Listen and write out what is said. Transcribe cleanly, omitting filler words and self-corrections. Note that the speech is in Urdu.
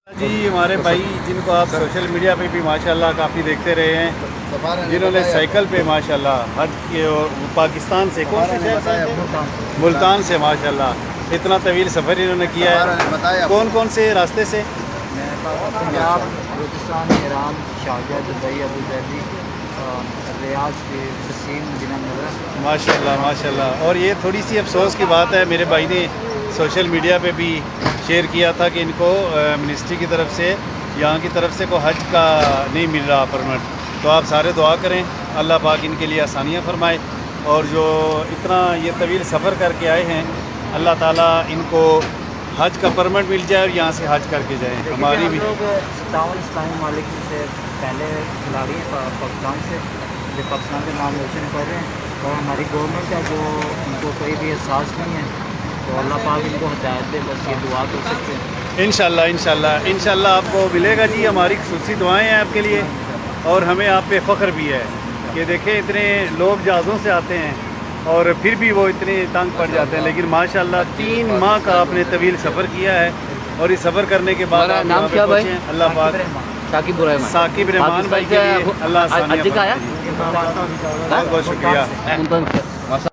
جی ہمارے بھائی جن کو آپ سوشل میڈیا پہ بھی ماشاءاللہ کافی دیکھتے رہے ہیں، جنہوں نے سائیکل پہ ماشاءاللہ حج کے اور پاکستان سے کون سے شہر سے تھے؟ ملتان سے ماشاءاللہ اتنا طویل سفر انہوں نے کیا ہے۔ کون کون سے راستے سے؟ Punjab, Balochistan, Iran, Sharjah, Dubai, Abu Dhabi, Riyadh کی وسیم، مدینہ منورہ۔ ماشاءاللہ ماشاءاللہ۔ اور یہ تھوڑی سی افسوس کی بات ہے، میرے بھائی نے سوشل میڈیا پہ بھی شیئر کیا تھا کہ ان کو منسٹری کی طرف سے یہاں کی طرف سے کوئی حج کا نہیں مل رہا پرمٹ، تو آپ سارے دعا کریں اللہ پاک ان کے لیے آسانیاں فرمائے، اور جو اتنا یہ طویل سفر کر کے آئے ہیں اللہ تعالیٰ ان کو حج کا پرمٹ مل جائے اور یہاں سے حج کر کے جائیں۔ ہماری بھی 57 اسلامی ممالک سے پہلے کھلاڑی ہیں پاکستان سے، جو پاکستان کے نام روشن کر رہے ہیں، اور ہماری گورنمنٹ ہے جو ان کو کوئی بھی احساس نہیں ہے، تو اللہ پاک ان کو ہدایت دے، بس یہ دعا کر سکتے ہیں۔ انشاءاللہ انشاءاللہ انشاءاللہ آپ کو ملے گا جی، ہماری خصوصی دعائیں ہیں آپ کے لیے، اور ہمیں آپ پہ فخر بھی ہے کہ دیکھیں اتنے لوگ جہازوں سے آتے ہیں اور پھر بھی وہ اتنے تنگ پڑ جاتے ہیں، لیکن ماشاءاللہ 3 ماہ کا آپ نے طویل سفر کیا ہے، اور اس سفر کرنے کے بعد آپ نام یہاں پہ کیا بھائی؟ پہنچے ہیں۔ اللہ پاک ثاقب الرحمان، ثاقب رحمان بھائی کے لیے اللہ آسانیاں حج کا آیا؟ فرمائے۔ بہت بہت شکریہ۔